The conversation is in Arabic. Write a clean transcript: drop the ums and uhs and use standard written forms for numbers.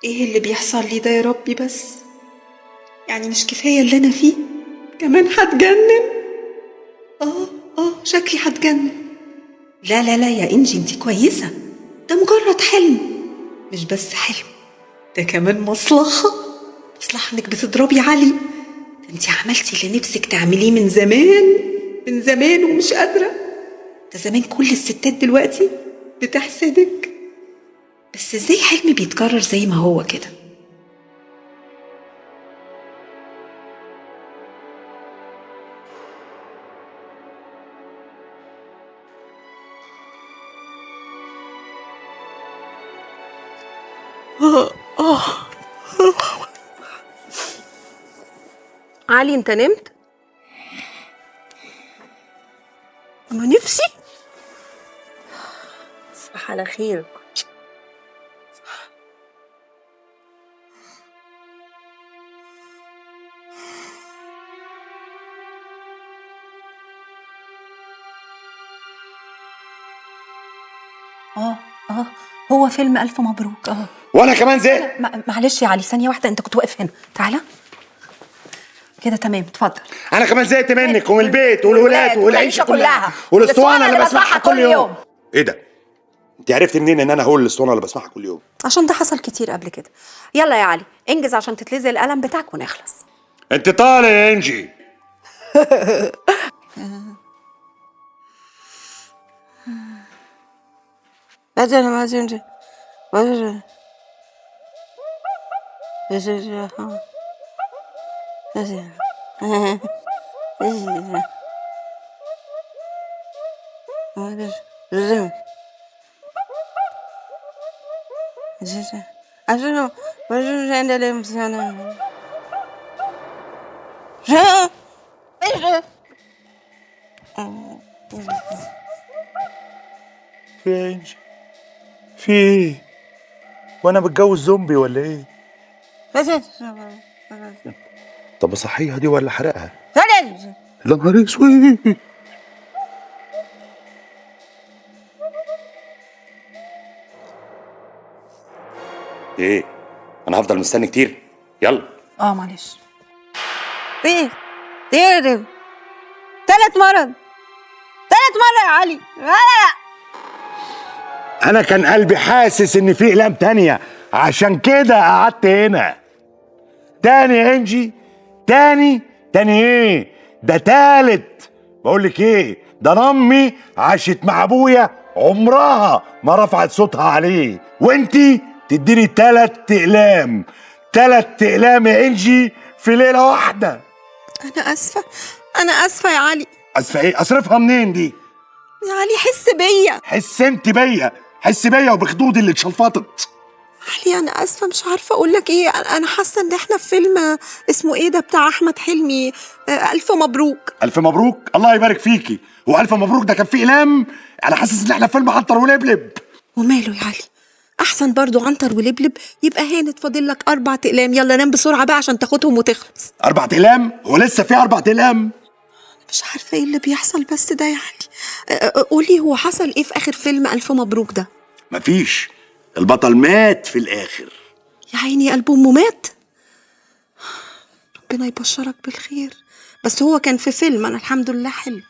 ايه اللي بيحصل لي ده يا ربي بس؟ يعني مش كفاية اللي انا فيه؟ كمان هتجنن. اه شكلي هتجنن. لا لا لا يا انجي، انتي كويسة. ده مجرد حلم. مش بس حلم، ده كمان مصلحة. مصلحة انك بتضربي علي. ده انتي عملتي اللي نفسك تعمليه من زمان، من زمان ومش قادرة. ده زمان كل الستات دلوقتي بتحسدك. بس ازاي حلمي بيتكرر زي ما هو كده؟ علي انت نمت؟ ما نفسي صباح على خير. اه اه هو فيلم ألف مبروك. وانا كمان زهقت. معلش يا علي، ثانية واحدة، انت كنت واقف هنا، تعالى كده تمام، اتفضل. انا كمان زهقت منك ومن البيت والولاد والعيشه كلها والاسطوانه اللي بسمعها كل يوم. ايه ده؟ انت عرفت منين ان انا هو الاسطوانه اللي بسمعها كل يوم؟ عشان ده حصل كتير قبل كده. يلا يا علي انجز عشان تتلزق القلم بتاعك ونخلص. انت طالع يا انجي. في إيه يا انجي؟ في ايه؟ وانا متجوز زومبي ولا ايه؟ طب اصحيها دي ولا احرقها؟ لا نهار اسود. ايه؟ انا هفضل مستني كتير؟ يلا. معلش. تالت مرة يا علي. انا كان قلبي حاسس ان في اقلام تانية، عشان كده قعدت هنا. تاني يا انجي؟ تاني ايه؟ ده تالت. بقولك ايه، ده انا امي عاشت مع ابويا عمرها ما رفعت صوتها عليه، وانتي تديني تلات اقلام يا انجي في ليله واحده. أنا آسفة يا علي. اسفه ايه؟ اصرفها منين دي؟ يا علي حس بيا. حس بيا وبخدودي اللي اتشلفطت. علي أنا آسفة، مش عارفة أقول لك إيه. أنا حاسة إن إحنا في فيلم اسمه إيه ده بتاع أحمد حلمي، ألف مبروك. الف مبروك، الله يبارك فيكي. هو الف مبروك ده كان فيه اقلام؟ انا حاسس ان احنا في فيلم عنتر ولبلب. وماله يا علي، أحسن برضو عنتر ولبلب. يبقى هانت فاضل لك 4 أقلام. يلا نام بسرعة بقى عشان تاخدهم وتخلص. 4 اقلام؟ هو لسه في 4 اقلام؟ مش عارفة إيه اللي بيحصل بس ده يا علي. قولي، هو حصل إيه في آخر فيلم ألف مبروك ده؟ مفيش، البطل مات في الاخر. يا عيني قلب أمه مات. ربنا يبشرك بالخير. بس هو كان في فيلم، أنا الحمد لله حلو.